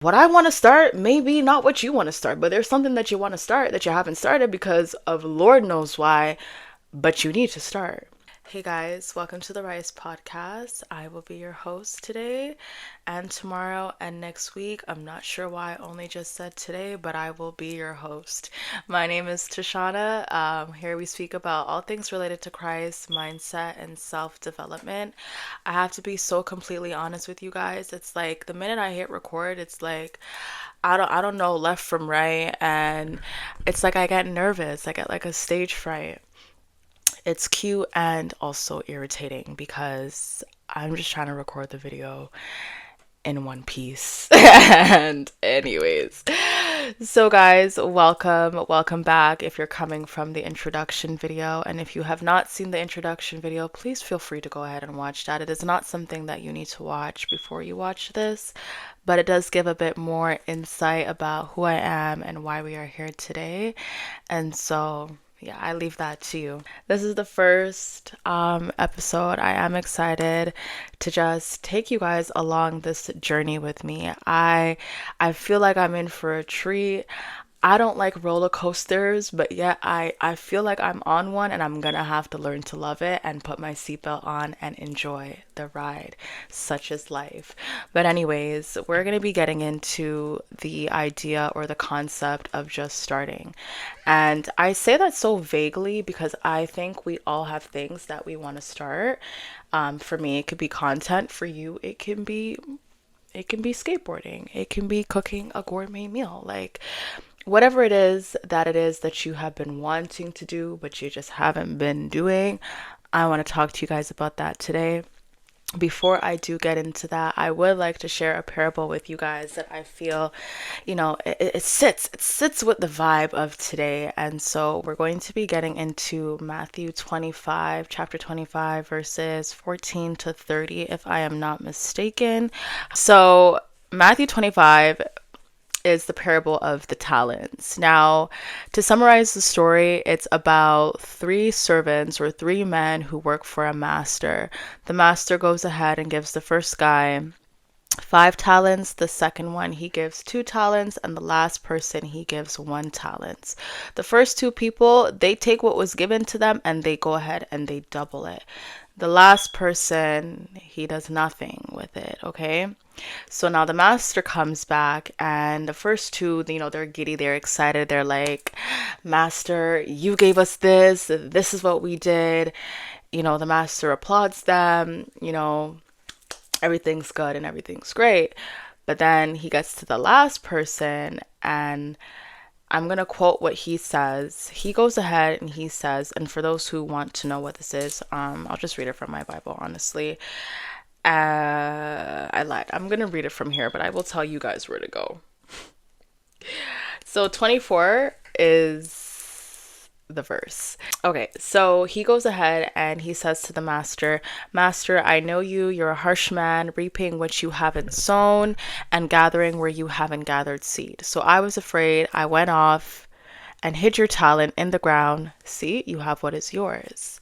what I want to start may be not what you want to start, but there's something that you want to start that you haven't started because of Lord knows why, but you need to start. Hey guys, welcome to the Rice Podcast. I will be your host today and tomorrow and next week. I'm not sure why I only just said today, but I will be your host. My name is Tashana. Here we speak about all things related to Christ, mindset, and self development. I have to be so completely honest with you guys. It's like the minute I hit record, it's like I don't know left from right, and it's like I get nervous. I get like a stage fright. It's cute and also irritating because I'm just trying to record the video in one piece. And anyways, so guys, welcome back if you're coming from the introduction video. And if you have not seen the introduction video, please feel free to go ahead and watch that. It is not something that you need to watch before you watch this, but it does give a bit more insight about who I am and why we are here today. And so yeah, I leave that to you. This is the first episode. I am excited to just take you guys along this journey with me. I feel like I'm in for a treat. I don't like roller coasters, but yet I feel like I'm on one and I'm gonna have to learn to love it and put my seatbelt on and enjoy the ride. Such is life. But anyways, we're gonna be getting into the idea or the concept of just starting. And I say that so vaguely because I think we all have things that we want to start. For me, it could be content. For you, it can be skateboarding. It can be cooking a gourmet meal. Like whatever it is that you have been wanting to do, but you just haven't been doing. I want to talk to you guys about that today. Before I do get into that, I would like to share a parable with you guys that I feel, it sits with the vibe of today. And so we're going to be getting into Matthew 25, chapter 25, verses 14 to 30, if I am not mistaken. So Matthew 25 is the parable of the talents. Now, to summarize the story, it's about three servants or three men who work for a master. The master goes ahead and gives the first guy 5 talents, the second one he gives 2 talents, and the last person he gives 1 talent. The first two people, they take what was given to them and they go ahead and they double it. The last person, he does nothing with it, okay? So now the master comes back, and the first two, they're giddy, they're excited. They're like, Master, you gave us this. This is what we did. The master applauds them. Everything's good and everything's great. But then he gets to the last person, and I'm going to quote what he says. He goes ahead and he says, and for those who want to know what this is, I'll just read it from my Bible, honestly. I lied. I'm going to read it from here, but I will tell you guys where to go. So 24 is the verse. Okay, so he goes ahead and he says to the master, Master, I know you. You're a harsh man, reaping what you haven't sown and gathering where you haven't gathered seed. So I was afraid. I went off and hid your talent in the ground. See, you have what is yours.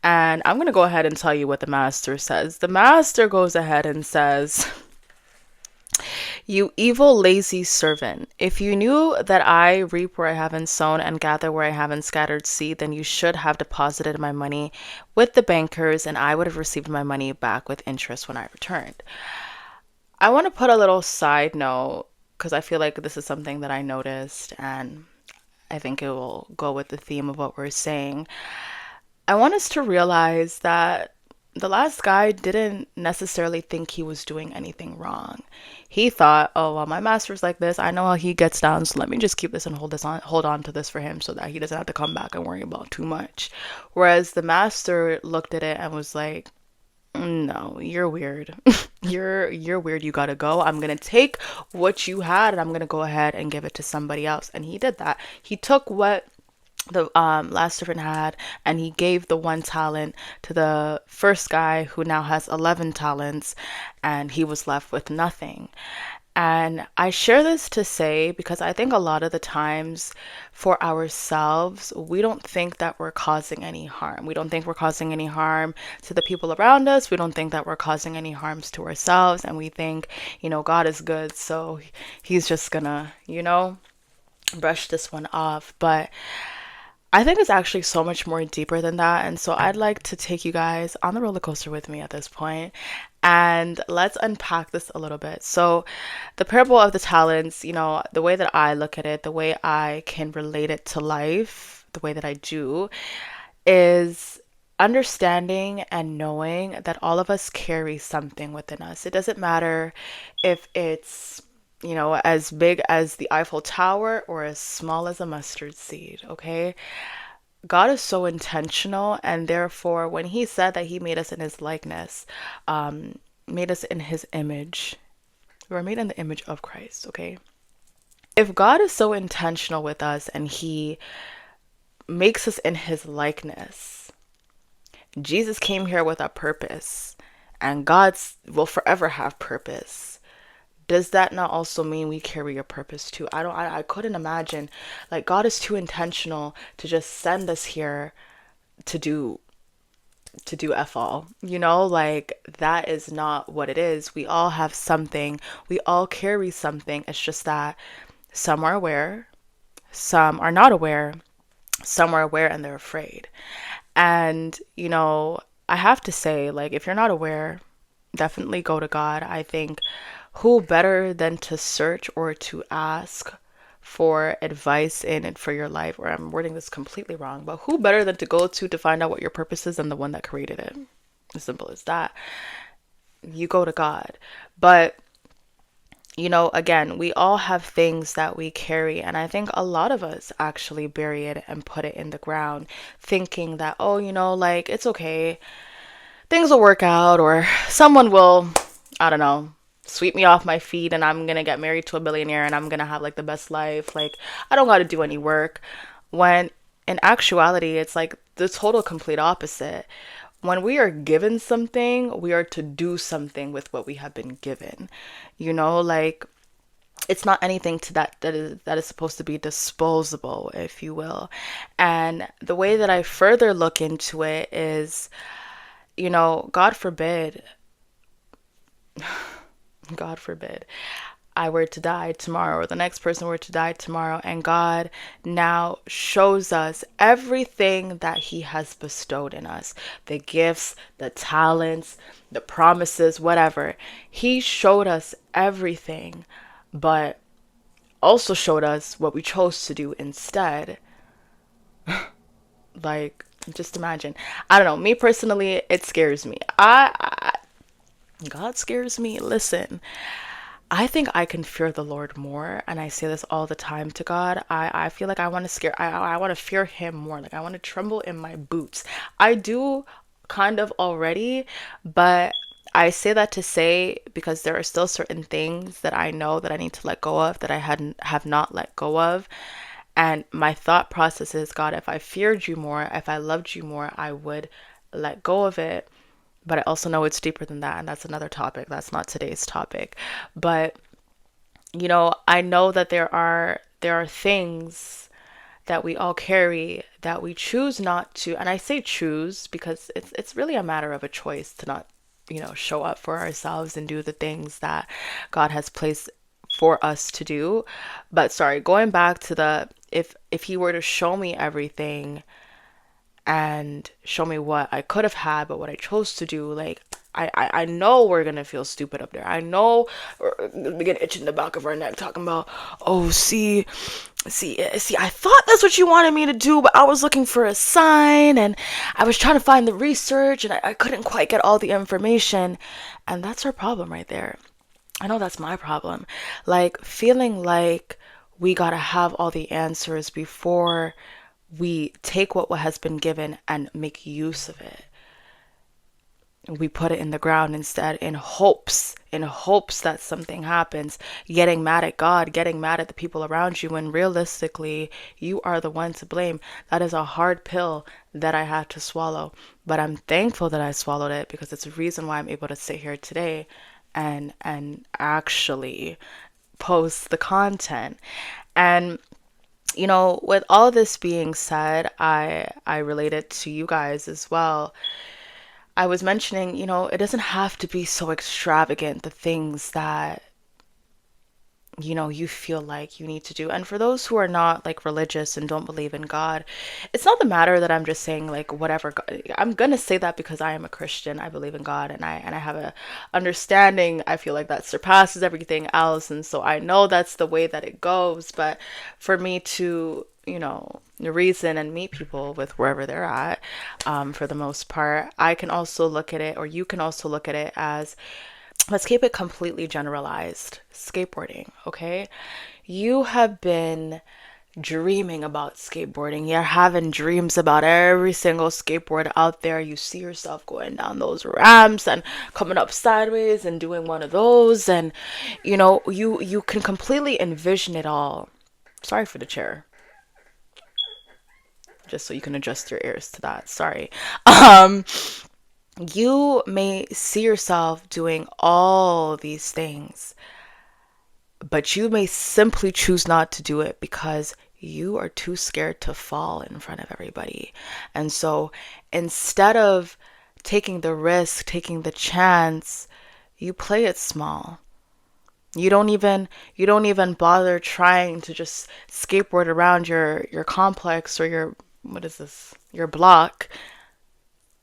And I'm going to go ahead and tell you what the master says. The master goes ahead and says, You evil, lazy servant, if you knew that I reap where I haven't sown and gather where I haven't scattered seed, then you should have deposited my money with the bankers, and I would have received my money back with interest when I returned. I want to put a little side note because I feel like this is something that I noticed, and I think it will go with the theme of what we're saying. I want us to realize that the last guy didn't necessarily think he was doing anything wrong. He thought, oh, well, my master's like this. I know how he gets down, so let me just keep this and hold on to this for him so that he doesn't have to come back and worry about too much. Whereas the master looked at it and was like, no, you're weird. You're weird. You gotta go. I'm gonna take what you had and I'm gonna go ahead and give it to somebody else. And he did that. He took what the last servant had, and he gave the 1 talent to the first guy who now has 11 talents, and he was left with nothing. And I share this to say because I think a lot of the times for ourselves, we don't think that we're causing any harm. We don't think we're causing any harm to the people around us. We don't think that we're causing any harms to ourselves. And we think, God is good, so he's just gonna, brush this one off. But I think it's actually so much more deeper than that. And so I'd like to take you guys on the roller coaster with me at this point, and let's unpack this a little bit. So, the parable of the talents, the way that I look at it, the way I can relate it to life, the way that I do, is understanding and knowing that all of us carry something within us. It doesn't matter if it's as big as the Eiffel Tower or as small as a mustard seed, okay? God is so intentional, and therefore, when He said that He made us in His likeness, made us in His image, we were made in the image of Christ, okay? If God is so intentional with us and He makes us in His likeness, Jesus came here with a purpose, and God will forever have purpose. Does that not also mean we carry a purpose too? I couldn't imagine. Like, God is too intentional to just send us here to do F all. Like, that is not what it is. We all have something. We all carry something. It's just that some are aware, some are not aware, some are aware and they're afraid. And, I have to say, like, if you're not aware, definitely go to God. I think who better than to search or to ask for advice in and for your life, or I'm wording this completely wrong, but who better than to go to find out what your purpose is than the one that created it? As simple as that. You go to God. But again, we all have things that we carry, and I think a lot of us actually bury it and put it in the ground, thinking that, oh, like, it's okay, things will work out, or someone will, I don't know, sweep me off my feet, and I'm gonna get married to a billionaire, and I'm gonna have like the best life. Like, I don't gotta do any work. When in actuality, it's like the total complete opposite. When we are given something, we are to do something with what we have been given. Like, it's not anything to that is supposed to be disposable, if you will. And the way that I further look into it is, God forbid, God forbid, I were to die tomorrow, or the next person were to die tomorrow, and God now shows us everything that He has bestowed in us, the gifts, the talents, the promises, whatever. He showed us everything, but also showed us what we chose to do instead. Like, just imagine. I don't know. Me personally, it scares me. God scares me. Listen, I think I can fear the Lord more, and I say this all the time to God. I feel like I want to I want to fear Him more. Like, I want to tremble in my boots. I do kind of already, but I say that to say because there are still certain things that I know that I need to let go of, that I have not let go of. And my thought process is, God, if I feared you more, if I loved you more, I would let go of it. But I also know it's deeper than that, and that's another topic. That's not today's topic. But I know that there are things that we all carry that we choose not to, and I say choose because it's really a matter of a choice to not, show up for ourselves and do the things that God has placed for us to do. But sorry, going back to the if He were to show me everything and show me what I could have had, but what I chose to do, like, I know we're gonna feel stupid up there. I know we're gonna get itch in the back of our neck talking about, oh, see, I thought that's what you wanted me to do, but I was looking for a sign, and I was trying to find the research, and I couldn't quite get all the information. And that's our problem right there. I know that's my problem. Like, feeling like we gotta have all the answers before we take what has been given and make use of it. We put it in the ground instead, in hopes that something happens, getting mad at God, getting mad at the people around you, when realistically you are the one to blame. That is a hard pill that I had to swallow, but I'm thankful that I swallowed it, because it's a reason why I'm able to sit here today and actually post the content. And with all this being said, I relate it to you guys as well. I was mentioning, it doesn't have to be so extravagant, the things that you feel like you need to do. And for those who are not like religious and don't believe in God, it's not the matter that I'm just saying like whatever I'm gonna say that because I am a Christian. I believe in God, and I have a understanding, I feel like, that surpasses everything else. And so I know that's the way that it goes. But for me to reason and meet people with wherever they're at, for the most part, I can also look at it, or you can also look at it as, let's keep it completely generalized. Skateboarding, okay? You have been dreaming about skateboarding. You're having dreams about every single skateboard out there. You see yourself going down those ramps and coming up sideways and doing one of those, and you can completely envision it all. Sorry for the chair. Just so you can adjust your ears to that. Sorry. You may see yourself doing all these things, but you may simply choose not to do it because you are too scared to fall in front of everybody. And so instead of taking the risk, taking the chance, you play it small. You don't even bother trying to just skateboard around your complex or your, what is this? Your block.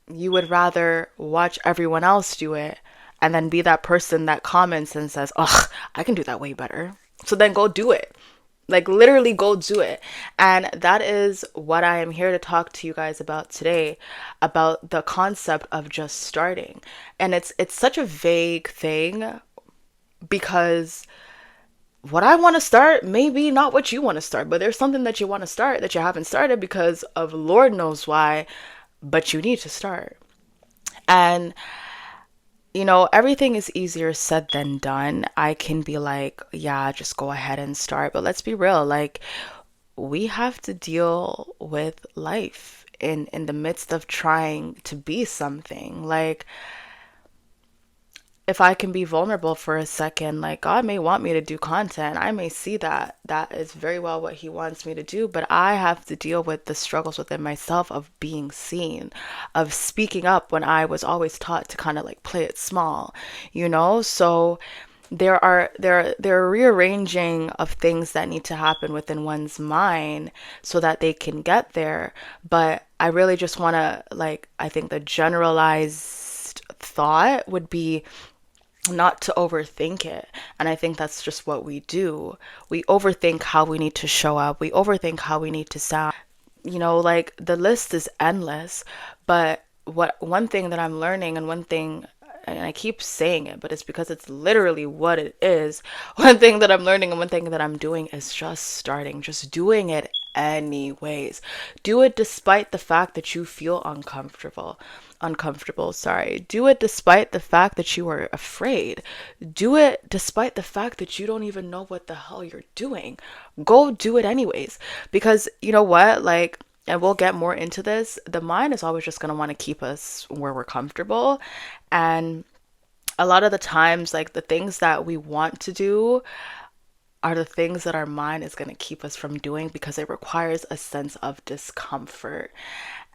You would rather watch everyone else do it and then be that person that comments and says, "Ugh, I can do that way better." So then go do it. Like literally go do it. And that is what I am here to talk to you guys about today, about the concept of just starting. And it's such a vague thing because what I want to start may be not what you want to start, but there's something that you want to start that you haven't started because of Lord knows why, but you need to start. And everything is easier said than done. I can be like, yeah, just go ahead and start. But let's be real, like we have to deal with life in the midst of trying to be something. Like, if I can be vulnerable for a second, like God may want me to do content. I may see that that is very well what he wants me to do, but I have to deal with the struggles within myself of being seen, of speaking up when I was always taught to kind of like play it small, So there are rearranging of things that need to happen within one's mind so that they can get there. But I really just want to, like, I think the generalized thought would be not to overthink it. And I think that's just what we do. We overthink how we need to show up. We overthink how we need to sound. Like the list is endless. But one thing that I'm learning, and one thing, and I keep saying it, but it's because it's literally what it is. One thing that I'm learning and one thing that I'm doing is just starting, just doing it anyways. Do it despite the fact that you feel uncomfortable, sorry. Do it despite the fact that you are afraid. Do it despite the fact that you don't even know what the hell you're doing. Go do it anyways. Because you know what? Like, and we'll get more into this, the mind is always just going to want to keep us where we're comfortable. And a lot of the times, like the things that we want to do are the things that our mind is going to keep us from doing because it requires a sense of discomfort.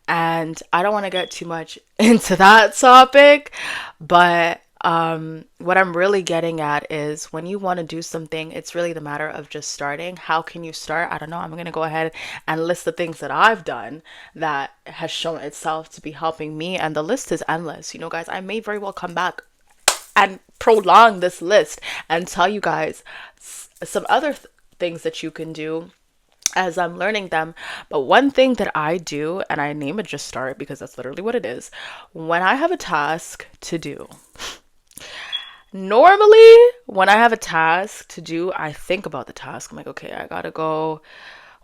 And I don't want to get too much into that topic, but what I'm really getting at is when you want to do something, it's really the matter of just starting. How can you start? I don't know. I'm going to go ahead and list the things that I've done that has shown itself to be helping me. And the list is endless. Guys, I may very well come back and prolong this list and tell you guys some other things that you can do as I'm learning them. But one thing that I do, and I name it Just Start because that's literally what it is, when I have a task to do, normally when I have a task to do, I think about the task. I'm like, okay, I gotta go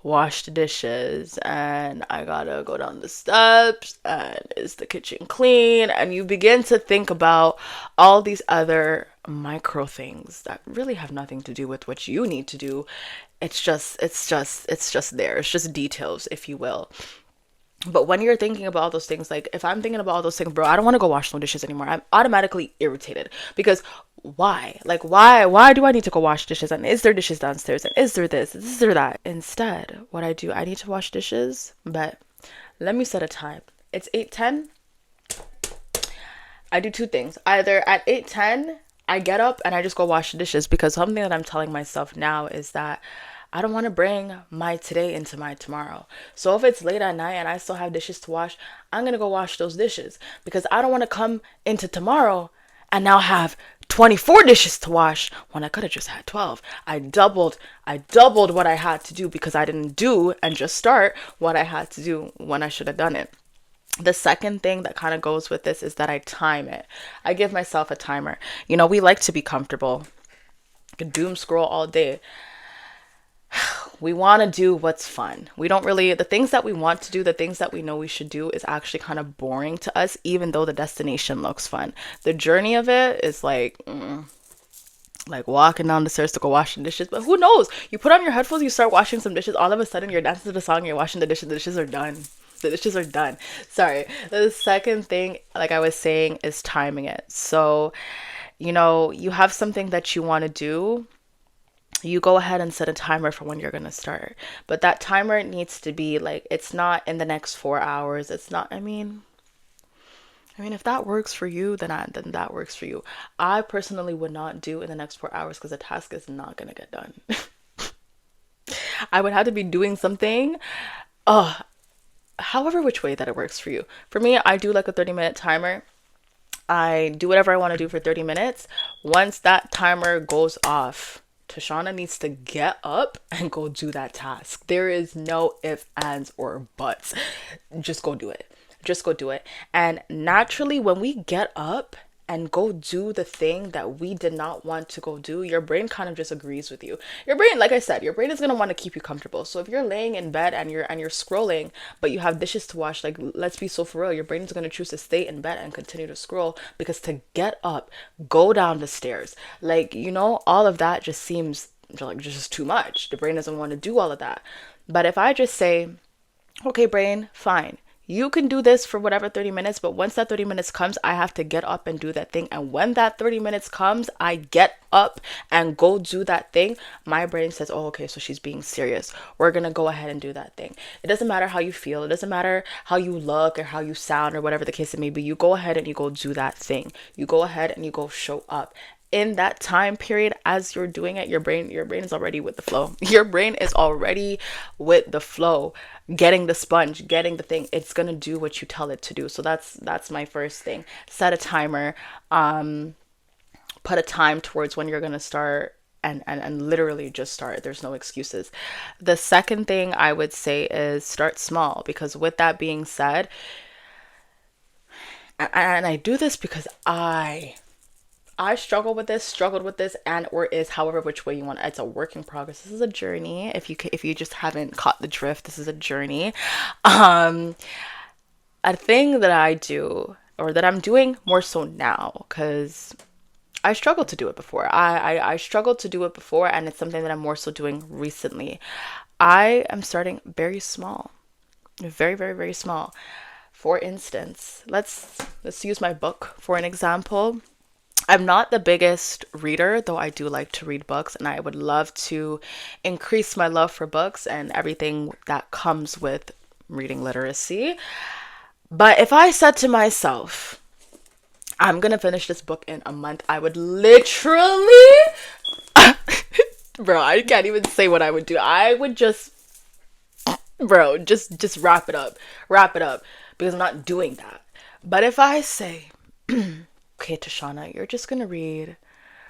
wash the dishes and I gotta go down the steps and is the kitchen clean? And you begin to think about all these other micro things that really have nothing to do with what you need to do. It's just there. It's just details, if you will. But when you're thinking about all those things, like if I'm thinking about all those things, bro, I don't want to go wash no dishes anymore. I'm automatically irritated because why? Like, why do I need to go wash dishes? And is there dishes downstairs? And is there this? Is there that? Instead, what I do, I need to wash dishes, but let me set a time. It's 8:10. I do two things. Either at 8:10, I get up and I just go wash the dishes, because something that I'm telling myself now is that I don't want to bring my today into my tomorrow. So if it's late at night and I still have dishes to wash, I'm going to go wash those dishes, because I don't want to come into tomorrow and now have 24 dishes to wash when I could have just had 12. I doubled what I had to do, because I didn't do and just start what I had to do when I should have done it. The second thing that kind of goes with this is that I time it. I give myself a timer. We like to be comfortable. Doom scroll all day. We want to do what's fun. We don't really, the things that we want to do, the things that we know we should do is actually kind of boring to us, even though the destination looks fun. The journey of it is like walking down the stairs to go wash the dishes. But who knows? You put on your headphones, you start washing some dishes, all of a sudden you're dancing to the song, you're washing the dishes are done. The dishes are done. Sorry. The second thing, like I was saying, is timing it. So, you have something that you want to do, you go ahead and set a timer for when you're going to start. But that timer needs to be like, it's not in the next 4 hours. It's not, if that works for you, then that works for you. I personally would not do in the next 4 hours, because the task is not going to get done. I would have to be doing something. However which way that it works for you. For me, I do like a 30-minute timer. I do whatever I want to do for 30 minutes. Once that timer goes off, Tashana needs to get up and go do that task. There is no ifs, ands, or buts. Just go do it. Just go do it. And naturally, when we get up and go do the thing that we did not want to go do, your brain kind of just agrees with you. Your brain, like I said, your brain is going to want to keep you comfortable. So if you're laying in bed and you're scrolling, but you have dishes to wash, like, let's be so for real, your brain is going to choose to stay in bed and continue to scroll, because to get up, go down the stairs, all of that just seems like just too much. The brain doesn't want to do all of that. But if I just say, okay, brain, fine, you can do this for whatever 30 minutes, but once that 30 minutes comes, I have to get up and do that thing. And when that 30 minutes comes, I get up and go do that thing. My brain says, oh, okay, so she's being serious. We're going to go ahead and do that thing. It doesn't matter how you feel. It doesn't matter how you look or how you sound or whatever the case it may be. You go ahead and you go do that thing. You go ahead and you go show up. In that time period, as you're doing it, your brain is already with the flow. Your brain is already with the flow, getting the sponge, getting the thing. It's gonna do what you tell it to do. So that's my first thing. Set a timer. Put a time towards when you're gonna start, and literally just start. There's no excuses. The second thing I would say is start small, because with that being said, and I do this because I struggled with this, and or is however which way you want. It's a work in progress. This is a journey. If you just haven't caught the drift, this is a journey. A thing that I do, or that I'm doing more so now, because I struggled to do it before. I struggled to do it before, and it's something that I'm more so doing recently. I am starting very small, very, very, very small. For instance, let's use my book for an example. I'm not the biggest reader, though I do like to read books, and I would love to increase my love for books and everything that comes with reading literacy. But if I said to myself, I'm going to finish this book in a month, I would literally, bro, I can't even say what I would do. I would just wrap it up, because I'm not doing that. But if I say, okay, Tashana, you're just going to read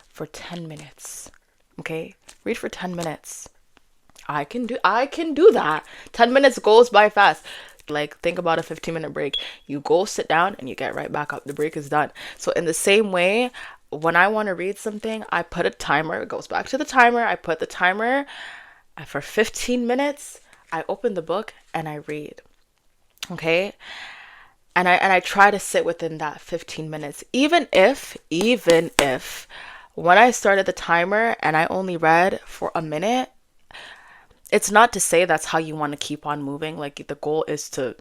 for 10 minutes. Okay? Read for 10 minutes. I can do that. 10 minutes goes by fast. Like, think about a 15-minute break. You go sit down and you get right back up. The break is done. So in the same way, when I want to read something, I put a timer. It goes back to the timer. I put the timer for 15 minutes. I open the book and I read. Okay? And I try to sit within that 15 minutes. Even if when I started the timer and I only read for a minute, it's not to say that's how you want to keep on moving. Like, the goal is to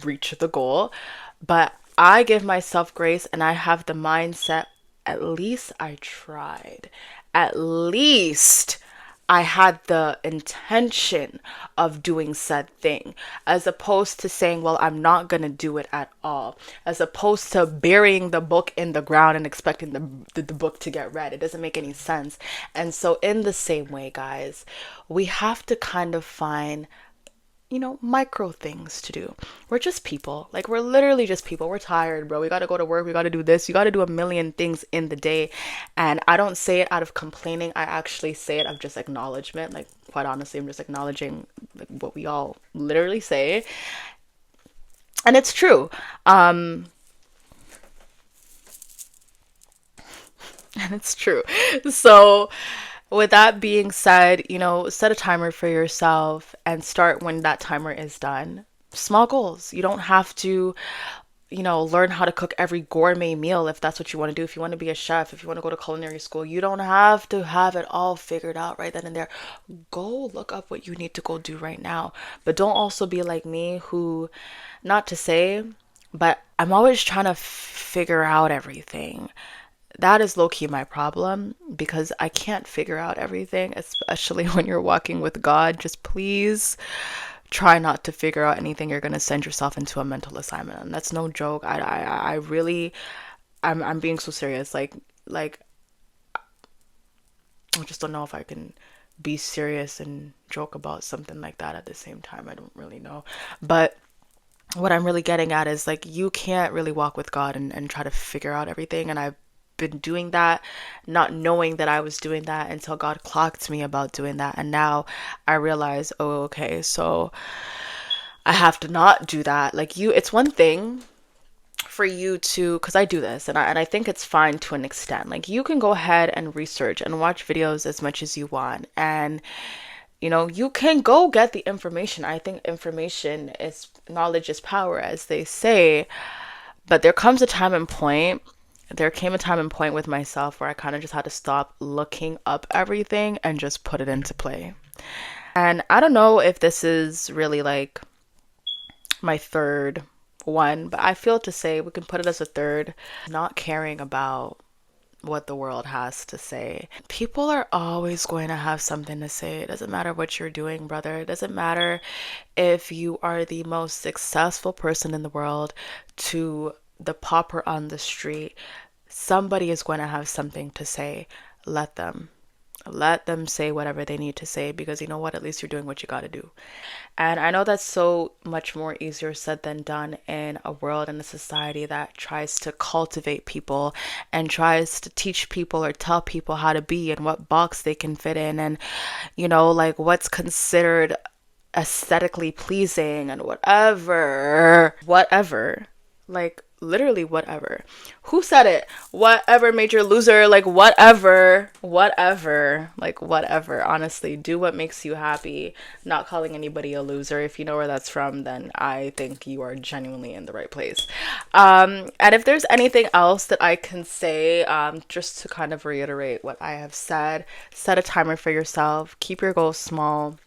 reach the goal. But I give myself grace, and I have the mindset at least I tried. At least I had the intention of doing said thing, as opposed to saying, well, I'm not going to do it at all, as opposed to burying the book in the ground and expecting the book to get read. It doesn't make any sense. And so, in the same way, guys, we have to kind of find micro things to do. We're just people. Like, we're literally just people. We're tired, bro. We got to go to work. We got to do this. You got to do a million things in the day. And I don't say it out of complaining. I actually say it of just acknowledgement. Like, quite honestly, I'm just acknowledging like what we all literally say. And it's true. And it's true. So, with that being said, set a timer for yourself and start when that timer is done. Small goals. You don't have to, learn how to cook every gourmet meal if that's what you want to do. If you want to be a chef, if you want to go to culinary school, you don't have to have it all figured out right then and there. Go look up what you need to go do right now. But don't also be like me, who, not to say, but I'm always trying to figure out everything. That is low key my problem, because I can't figure out everything, especially when you're walking with God. Just please try not to figure out anything. You're going to send yourself into a mental assignment. And that's no joke. I really, I'm being so serious. Like, I just don't know if I can be serious and joke about something like that at the same time. I don't really know. But what I'm really getting at is, like, you can't really walk with God and try to figure out everything. And I've been doing that, not knowing that I was doing that, until God clocked me about doing that. And now I realize, oh, okay, so I have to not do that. Like, it's one thing for you to, because I do this, and I think it's fine to an extent. Like, you can go ahead and research and watch videos as much as you want, and you can go get the information. I think knowledge is power, as they say. But there came a time and point with myself where I kind of just had to stop looking up everything and just put it into play. And I don't know if this is really like my third one, but I feel to say we can put it as a third. Not caring about what the world has to say. People are always going to have something to say. It doesn't matter what you're doing, brother. It doesn't matter if you are the most successful person in the world to the pauper on the street. Somebody is going to have something to say. Let them. Let them say whatever they need to say, because you know what? At least you're doing what you got to do. And I know that's so much more easier said than done in a world and a society that tries to cultivate people and tries to teach people or tell people how to be and what box they can fit in, and like what's considered aesthetically pleasing and whatever, like literally whatever. Who said it? Whatever made you a loser. Like, whatever. Like, whatever. Honestly, do what makes you happy. Not calling anybody a loser. If you know where that's from, then I think you are genuinely in the right place. And if there's anything else that I can say, just to kind of reiterate what I have said, set a timer for yourself. Keep your goals small.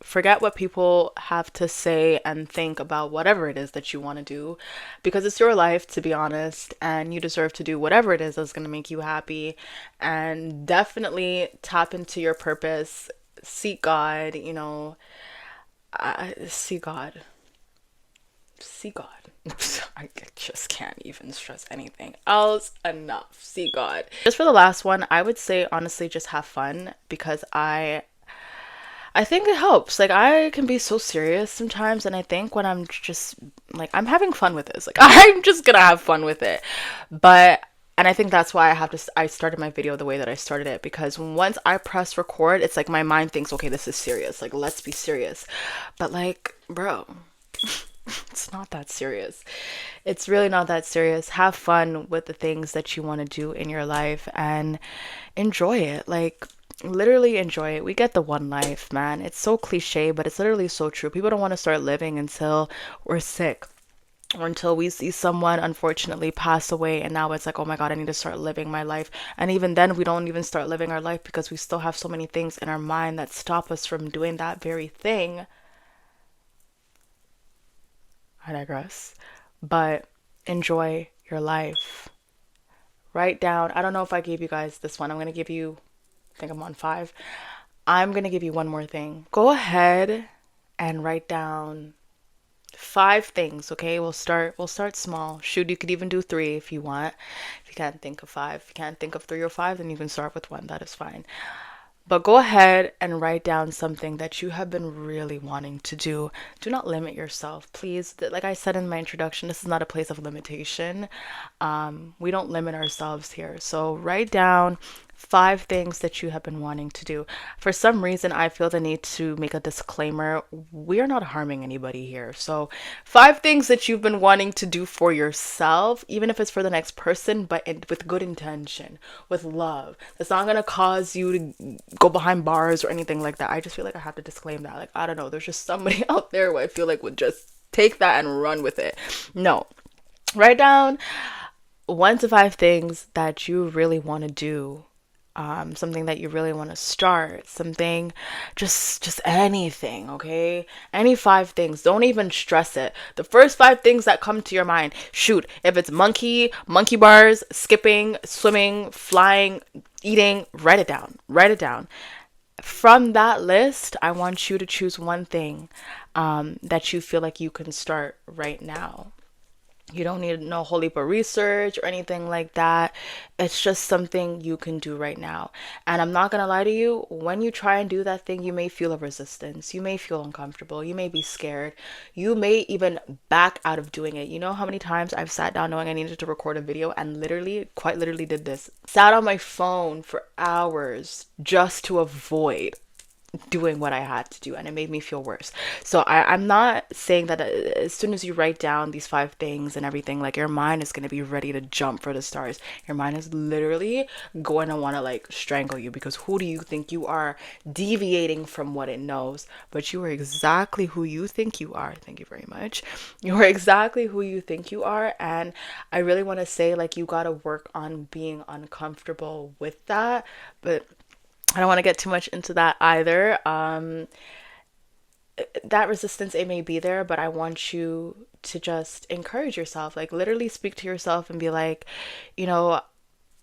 Forget what people have to say and think about whatever it is that you want to do, because it's your life, to be honest, and you deserve to do whatever it is that's going to make you happy. And definitely tap into your purpose. Seek God, see God. See God. I just can't even stress anything else enough. See God. Just for the last one, I would say honestly just have fun, because I think it helps. Like, I can be so serious sometimes, and I think when I'm just like, I'm having fun with this, like, I'm just gonna have fun with it. And I think that's why I started my video the way that I started it, because once I press record, it's like my mind thinks, okay, this is serious. Like, let's be serious. But like, bro, it's not that serious. It's really not that serious. Have fun with the things that you want to do in your life and enjoy it. Like, literally enjoy it. We get the one life, man. It's so cliche, but it's literally so true. People don't want to start living until we're sick, or until we see someone unfortunately pass away, and now it's like, oh my God, I need to start living my life. And even then, we don't even start living our life, because we still have so many things in our mind that stop us from doing that very thing. I digress. But enjoy your life. write down, I don't know if I gave you guys this one. I'm going to give you, I think I'm on 5. I'm going to give you one more thing. Go ahead and write down 5 things, okay? We'll start small. Shoot, you could even do 3 if you want. If you can't think of 5, if you can't think of 3 or 5, then you can start with 1. That is fine. But go ahead and write down something that you have been really wanting to do. Do not limit yourself, please. Like I said in my introduction, this is not a place of limitation. We don't limit ourselves here. So write down 5 things that you have been wanting to do. For some reason, I feel the need to make a disclaimer. We are not harming anybody here. So 5 things that you've been wanting to do for yourself, even if it's for the next person, but with good intention, with love. It's not going to cause you to go behind bars or anything like that. I just feel like I have to disclaim that. Like, I don't know, there's just somebody out there who I feel like would just take that and run with it. No. Write down 1 to 5 things that you really want to do, something that you really want to start, something, just anything, okay? Any 5 things. Don't even stress it. The first 5 things that come to your mind. Shoot, if it's monkey bars, skipping, swimming, flying, eating, write it down. Write it down. From that list, I want you to choose 1 thing that you feel like you can start right now. You don't need no whole heap of research or anything like that. It's just something you can do right now. And I'm not going to lie to you, when you try and do that thing, you may feel a resistance. You may feel uncomfortable. You may be scared. You may even back out of doing it. You know how many times I've sat down knowing I needed to record a video and quite literally did this. Sat on my phone for hours just to avoid doing what I had to do, and it made me feel worse. So I'm not saying that as soon as you write down these 5 things and everything, like your mind is going to be ready to jump for the stars. Your mind is literally going to want to like strangle you, because who do you think you are, deviating from what it knows? But you are exactly who you think you are. Thank you very much. You are exactly who you think you are. And I really want to say, like, you got to work on being uncomfortable with that. But I don't want to get too much into that either. That resistance, it may be there, but I want you to just encourage yourself. Like, literally speak to yourself and be like, you know,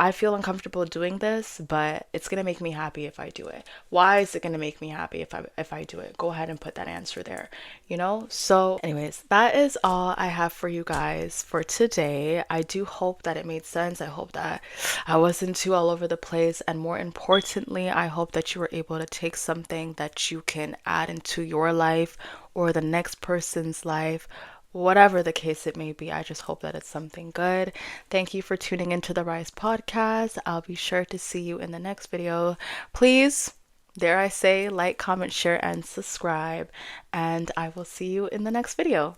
I feel uncomfortable doing this, but it's gonna make me happy if I do it. Why is it gonna make me happy if I do it? Go ahead and put that answer there, you know? So anyways, that is all I have for you guys for today. I do hope that it made sense. I hope that I wasn't too all over the place. And more importantly, I hope that you were able to take something that you can add into your life or the next person's life. Whatever the case it may be, I just hope that it's something good. Thank you for tuning into the Rise podcast. I'll be sure to see you in the next video. Please, dare I say, like, comment, share, and subscribe. And I will see you in the next video.